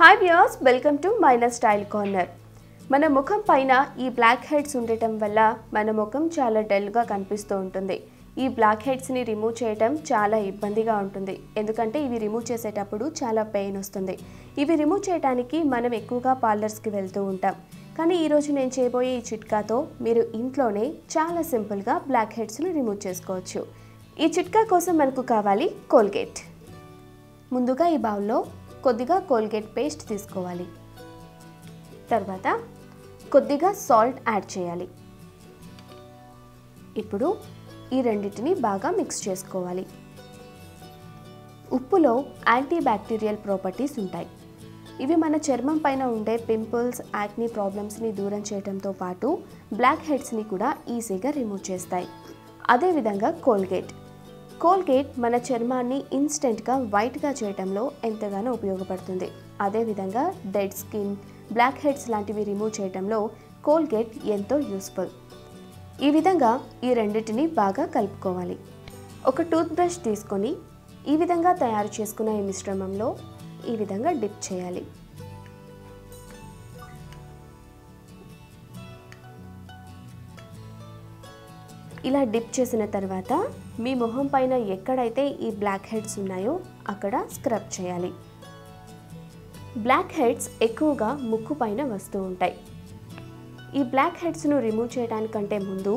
Hi viewers, welcome to minus style corner. మన ముఖం పైన ఈ బ్లాక్ హెడ్స్ ఉండటం వల్ల మన ముఖం చాలా డల్గా కనిపిస్తూ ఉంటుంది. ఈ బ్లాక్ హెడ్స్ని రిమూవ్ చేయడం చాలా ఇబ్బందిగా ఉంటుంది, ఎందుకంటే ఇవి రిమూవ్ చేసేటప్పుడు చాలా పెయిన్ వస్తుంది. ఇవి రిమూవ్ చేయడానికి మనం ఎక్కువగా పార్లర్స్కి వెళ్తూ ఉంటాం. కానీ ఈరోజు నేను చేయబోయే ఈ చిట్కాతో మీరు ఇంట్లోనే చాలా సింపుల్గా బ్లాక్ హెడ్స్ని రిమూవ్ చేసుకోవచ్చు. ఈ చిట్కా కోసం మనకు కావాలి కోల్గేట్. ముందుగా ఈ బౌల్లో కొద్దిగా కోల్గేట్ పేస్ట్ తీసుకోవాలి. తర్వాత కొద్దిగా సాల్ట్ యాడ్ చేయాలి. ఇప్పుడు ఈ రెండింటిని బాగా మిక్స్ చేసుకోవాలి. ఉప్పులో యాంటీ బ్యాక్టీరియల్ ప్రాపర్టీస్ ఉంటాయి. ఇవి మన చర్మం పైన ఉండే పింపుల్స్, యాక్నీ ప్రాబ్లమ్స్ని దూరం చేయడంతో పాటు బ్లాక్ హెడ్స్ని కూడా ఈజీగా రిమూవ్ చేస్తాయి. అదేవిధంగా కోల్గేట్ మన చర్మాన్ని ఇన్స్టెంట్గా వైట్గా చేయడంలో ఎంతగానో ఉపయోగపడుతుంది. అదేవిధంగా డెడ్ స్కిన్, బ్లాక్ హెడ్స్ లాంటివి రిమూవ్ చేయడంలో కోల్గేట్ ఎంతో యూస్ఫుల్. ఈ విధంగా ఈ రెండింటిని బాగా కలుపుకోవాలి. ఒక టూత్ బ్రష్ తీసుకొని ఈ విధంగా తయారు చేసుకున్న ఈ మిశ్రమంలో ఈ విధంగా డిప్ చేయాలి. ఇలా డిప్ చేసిన తర్వాత మీ మొహం పైన ఎక్కడైతే ఈ బ్లాక్ హెడ్స్ ఉన్నాయో అక్కడ స్క్రబ్ చేయాలి. బ్లాక్ హెడ్స్ ఎక్కువగా ముక్కు పైన వస్తూ ఉంటాయి. ఈ బ్లాక్ హెడ్స్ను రిమూవ్ చేయడానికంటే ముందు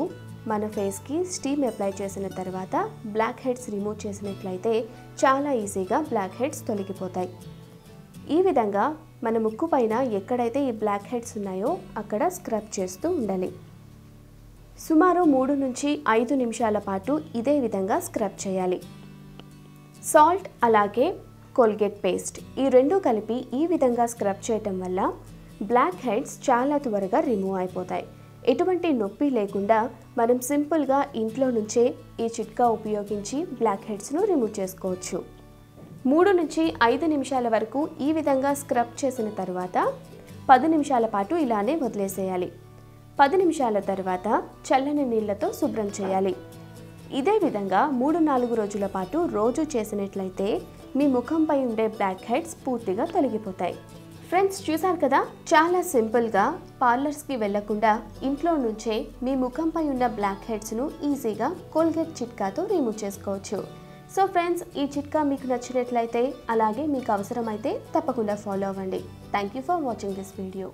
మన ఫేస్కి స్టీమ్ అప్లై చేసిన తర్వాత బ్లాక్ హెడ్స్ రిమూవ్ చేసినట్లయితే చాలా ఈజీగా బ్లాక్ హెడ్స్ తొలగిపోతాయి. ఈ విధంగా మన ముక్కు పైన ఎక్కడైతే ఈ బ్లాక్ హెడ్స్ ఉన్నాయో అక్కడ స్క్రబ్ చేస్తూ ఉండాలి. సుమారు 3 నుంచి 5 నిమిషాల పాటు ఇదే విధంగా స్క్రబ్ చేయాలి. సాల్ట్ అలాగే కోల్గేట్ పేస్ట్ ఈ రెండు కలిపి ఈ విధంగా స్క్రబ్ చేయటం వల్ల బ్లాక్ హెడ్స్ చాలా త్వరగా రిమూవ్ అయిపోతాయి. ఎటువంటి నొప్పి లేకుండా మనం సింపుల్గా ఇంట్లో నుంచే ఈ చిట్కా ఉపయోగించి బ్లాక్ హెడ్స్ను రిమూవ్ చేసుకోవచ్చు. 3 నుంచి 5 నిమిషాల వరకు ఈ విధంగా స్క్రబ్ చేసిన తర్వాత 10 నిమిషాల పాటు ఇలానే వదిలేసేయాలి. 10 నిమిషాల తర్వాత చల్లని నీళ్లతో శుభ్రం చేయాలి. ఇదే విధంగా 3-4 రోజుల పాటు రోజు చేసినట్లయితే మీ ముఖంపై ఉండే బ్లాక్ హెడ్స్ పూర్తిగా తొలగిపోతాయి. ఫ్రెండ్స్, చూసారు కదా, చాలా సింపుల్గా పార్లర్స్కి వెళ్లకుండా ఇంట్లో నుంచే మీ ముఖంపై ఉన్న బ్లాక్ హెడ్స్ను ఈజీగా కోల్గేట్ చిట్కాతో రిమూవ్ చేసుకోవచ్చు. సో ఫ్రెండ్స్, ఈ చిట్కా మీకు నచ్చినట్లయితే అలాగే మీకు అవసరమైతే తప్పకుండా ఫాలో అవ్వండి. Thank you for watching this video.